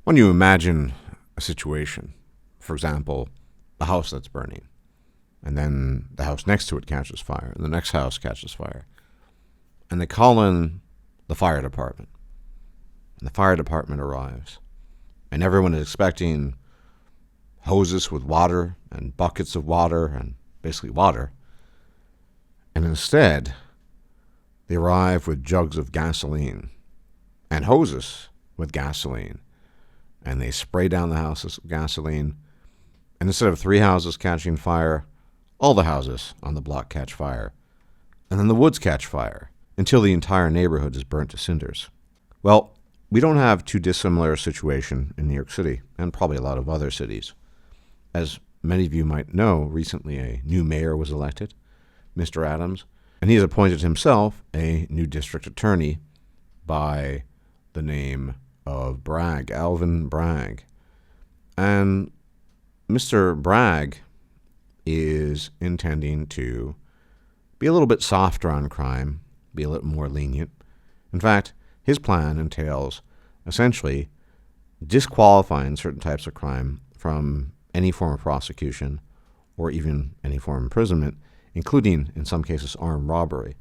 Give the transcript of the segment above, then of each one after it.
When you imagine a situation, for example, a house that's burning, and then the house next to it catches fire, and the next house catches fire, and they call in the fire department, and the fire department arrives, and everyone is expecting hoses with water and buckets of water and basically water, and instead they arrive with jugs of gasoline and hoses with gasoline, and they spray down the houses with gasoline, and instead of 3 houses catching fire, all the houses on the block catch fire, and then the woods catch fire until the entire neighborhood is burnt to cinders. Well, we don't have too dissimilar a situation in New York City, and probably a lot of other cities. As many of you might know, recently a new mayor was elected, Mr. Adams, and he has appointed himself a new district attorney by the name of Bragg, Alvin Bragg. And Mr. Bragg is intending to be a little bit softer on crime, be a little more lenient. In fact, his plan entails essentially disqualifying certain types of crime from any form of prosecution or even any form of imprisonment, including, in some cases, armed robbery.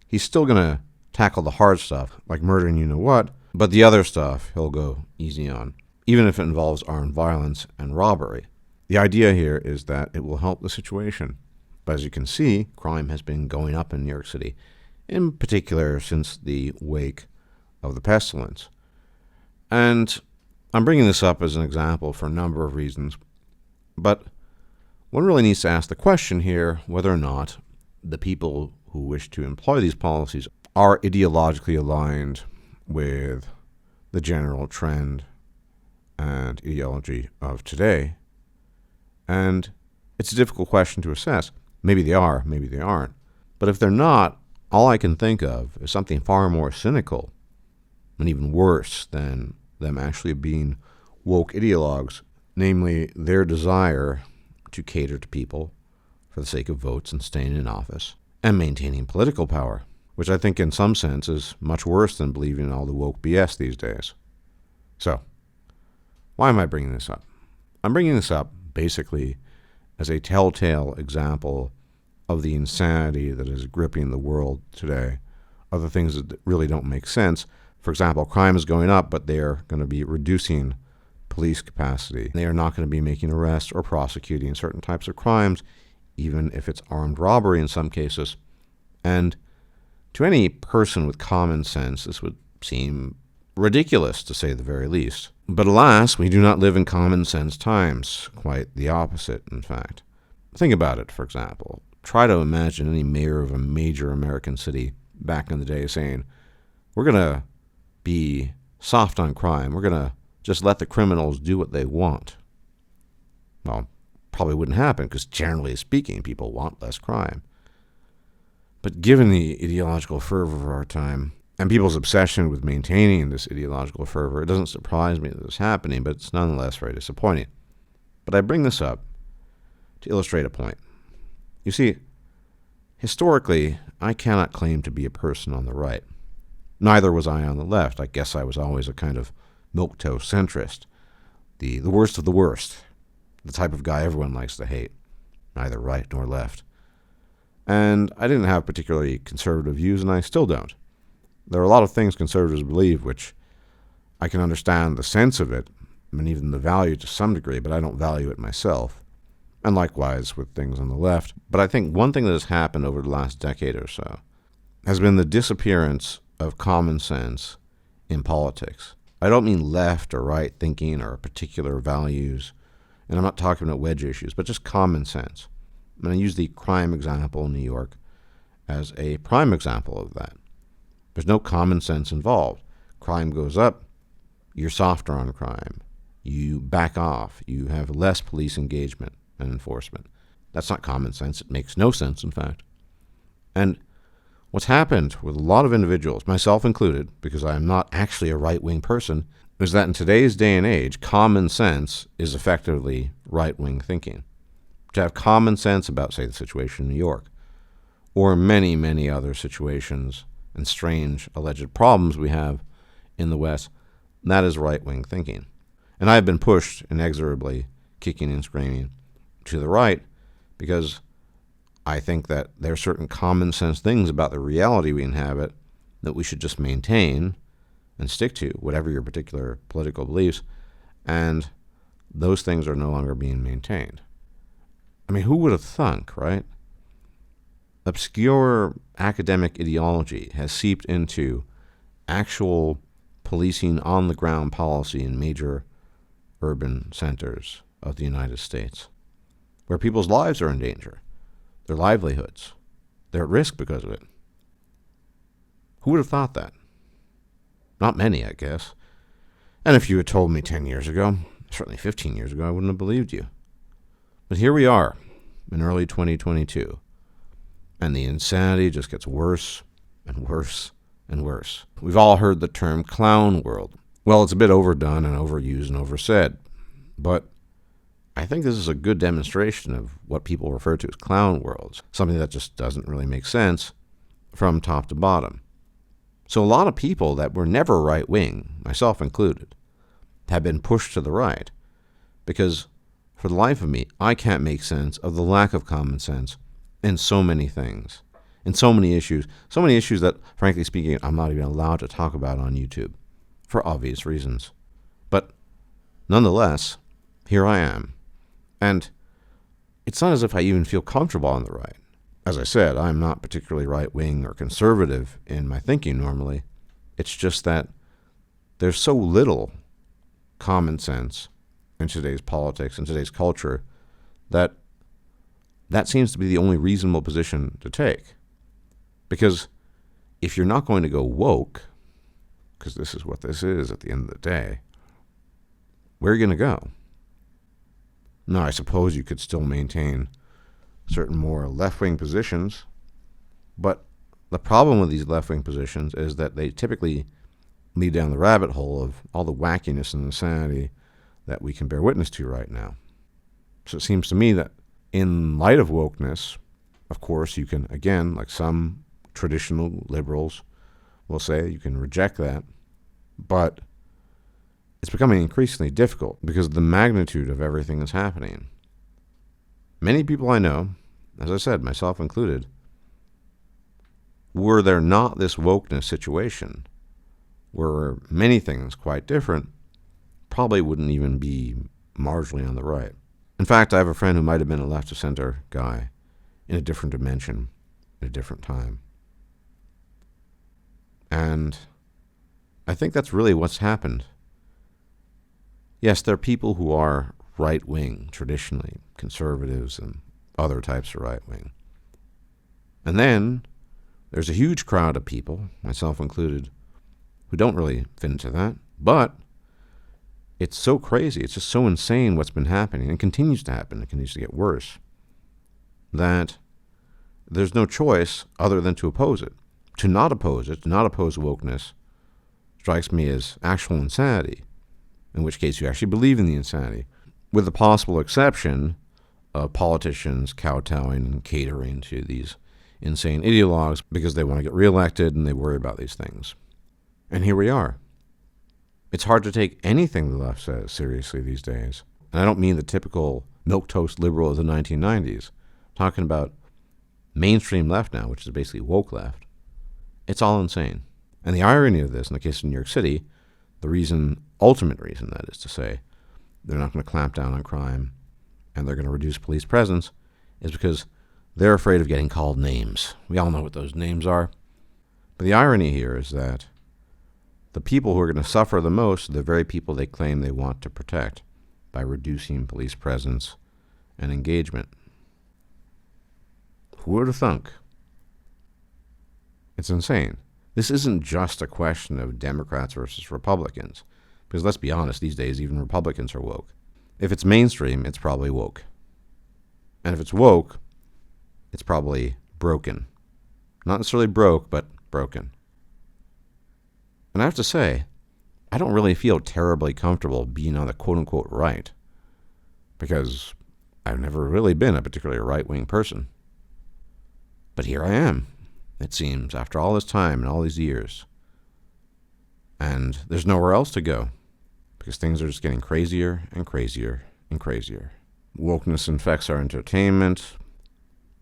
He's still going to tackle the hard stuff, like murdering you-know-what, but the other stuff he'll go easy on, even if it involves armed violence and robbery. The idea here is that it will help the situation. But as you can see, crime has been going up in New York City, in particular since the wake of the pestilence. And I'm bringing this up as an example for a number of reasons, but one really needs to ask the question here whether or not the people who wish to employ these policies are ideologically aligned with the general trend and ideology of today. And it's a difficult question to assess. Maybe they are, maybe they aren't. But if they're not, all I can think of is something far more cynical and even worse than them actually being woke ideologues, namely their desire to cater to people for the sake of votes and staying in office and maintaining political power, which I think in some sense is much worse than believing in all the woke BS these days. So, why am I bringing this up? I'm bringing this up basically as a telltale example of the insanity that is gripping the world today, other things that really don't make sense. For example, crime is going up, but they are going to be reducing police capacity. They are not going to be making arrests or prosecuting certain types of crimes, even if it's armed robbery in some cases. And to any person with common sense, this would seem ridiculous, to say the very least. But alas, we do not live in common sense times. Quite the opposite, in fact. Think about it, for example. Try to imagine any mayor of a major American city back in the day saying, we're going to be soft on crime. We're going to just let the criminals do what they want. Well, probably wouldn't happen because generally speaking, people want less crime. But given the ideological fervor of our time and people's obsession with maintaining this ideological fervor, it doesn't surprise me that this is happening, but it's nonetheless very disappointing. But I bring this up to illustrate a point. You see, historically, I cannot claim to be a person on the right. Neither was I on the left. I guess I was always a kind of milquetoast centrist, the worst of the worst, the type of guy everyone likes to hate, neither right nor left. And I didn't have particularly conservative views, and I still don't. There are a lot of things conservatives believe, which I can understand the sense of it, and even the value to some degree, but I don't value it myself. And likewise with things on the left. But I think one thing that has happened over the last decade or so has been the disappearance of common sense in politics. I don't mean left or right thinking or particular values, and I'm not talking about wedge issues, but just common sense. And I use the crime example in New York as a prime example of that. There's no common sense involved. Crime goes up, you're softer on crime. You back off. You have less police engagement and enforcement. That's not common sense. It makes no sense, in fact. And what's happened with a lot of individuals, myself included, because I am not actually a right-wing person, is that in today's day and age, common sense is effectively right-wing thinking. To have common sense about, say, the situation in New York, or many, many other situations and strange alleged problems we have in the West, that is right-wing thinking. And I've been pushed inexorably, kicking and screaming, to the right because I think that there are certain common sense things about the reality we inhabit that we should just maintain and stick to, whatever your particular political beliefs, and those things are no longer being maintained. I mean, who would have thunk, right? Obscure academic ideology has seeped into actual policing on-the-ground policy in major urban centers of the United States, where people's lives are in danger, their livelihoods. They're at risk because of it. Who would have thought that? Not many, I guess. And if you had told me 10 years ago, certainly 15 years ago, I wouldn't have believed you. But here we are in early 2022, and the insanity just gets worse and worse and worse. We've all heard the term clown world. Well, it's a bit overdone and overused and oversaid, but I think this is a good demonstration of what people refer to as clown worlds, something that just doesn't really make sense from top to bottom. So a lot of people that were never right-wing, myself included, have been pushed to the right because, for the life of me, I can't make sense of the lack of common sense in so many things, in so many issues that, frankly speaking, I'm not even allowed to talk about on YouTube for obvious reasons. But nonetheless, here I am. And it's not as if I even feel comfortable on the right. As I said, I'm not particularly right-wing or conservative in my thinking normally. It's just that there's so little common sense in today's politics and today's culture that seems to be the only reasonable position to take. Because if you're not going to go woke, because this is what this is at the end of the day, where are you going to go? Now, I suppose you could still maintain certain more left-wing positions, but the problem with these left-wing positions is that they typically lead down the rabbit hole of all the wackiness and insanity that we can bear witness to right now. So it seems to me that in light of wokeness, of course, you can, again, like some traditional liberals will say, you can reject that, but it's becoming increasingly difficult because of the magnitude of everything that's happening. Many people I know, as I said, myself included, were there not this wokeness situation, where many things quite different, probably wouldn't even be marginally on the right. In fact, I have a friend who might have been a left-of-center guy in a different dimension, at a different time. And I think that's really what's happened. Yes, there are people who are right-wing, traditionally, conservatives and other types of right-wing. And then there's a huge crowd of people, myself included, who don't really fit into that. But it's so crazy, it's just so insane what's been happening, and continues to happen, it continues to get worse, that there's no choice other than to oppose it. To not oppose it, to not oppose wokeness, strikes me as actual insanity, in which case you actually believe in the insanity, with the possible exception of politicians kowtowing and catering to these insane ideologues because they want to get reelected and they worry about these things. And here we are. It's hard to take anything the left says seriously these days. And I don't mean the typical milquetoast liberal of the 1990s. I'm talking about mainstream left now, which is basically woke left. It's all insane. And the irony of this, in the case of New York City, the ultimate reason, that is to say, they're not going to clamp down on crime and they're going to reduce police presence, is because they're afraid of getting called names. We all know what those names are. But the irony here is that the people who are going to suffer the most are the very people they claim they want to protect by reducing police presence and engagement. Who would have thunk? It's insane. This isn't just a question of Democrats versus Republicans, because let's be honest, these days even Republicans are woke. If it's mainstream, it's probably woke. And if it's woke, it's probably broken. Not necessarily broke, but broken. And I have to say, I don't really feel terribly comfortable being on the quote-unquote right, because I've never really been a particularly right-wing person. But here I am, it seems, after all this time and all these years. And there's nowhere else to go. because things are just getting crazier and crazier and crazier. Wokeness infects our entertainment,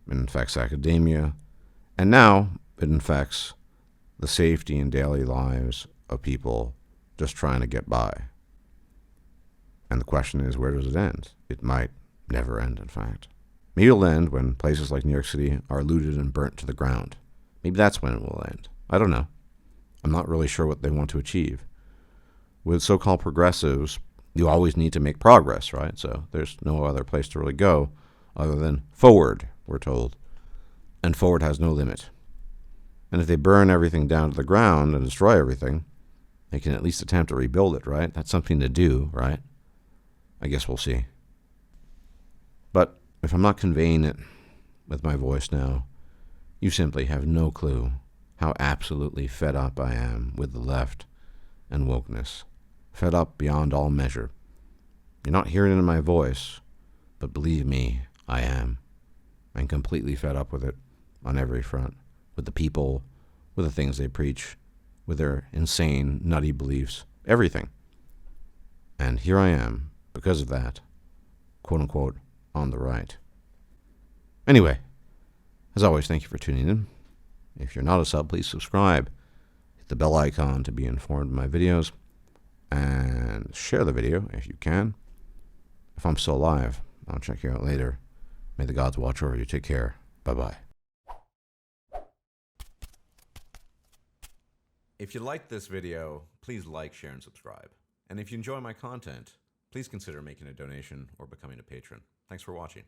it infects academia, and now it infects the safety and daily lives of people just trying to get by. And the question is, where does it end? It might never end, in fact. Maybe it'll end when places like New York City are looted and burnt to the ground. Maybe that's when it will end. I don't know. I'm not really sure what they want to achieve. With so-called progressives, you always need to make progress, right? So there's no other place to really go other than forward, we're told. And forward has no limit. And if they burn everything down to the ground and destroy everything, they can at least attempt to rebuild it, right? That's something to do, right? I guess we'll see. But if I'm not conveying it with my voice now, you simply have no clue how absolutely fed up I am with the left and wokeness. Fed up beyond all measure. You're not hearing it in my voice, but believe me, I am. I'm completely fed up with it on every front. With the people, with the things they preach, with their insane, nutty beliefs, everything. And here I am, because of that, quote unquote, on the right. Anyway, as always, thank you for tuning in. If you're not a sub, please subscribe. Hit the bell icon to be informed of my videos. And share the video if you can. If I'm still alive, I'll check you out later. May the gods watch over you. Take care. Bye-bye. If you liked this video, please like, share, and subscribe. And if you enjoy my content, please consider making a donation or becoming a patron. Thanks for watching.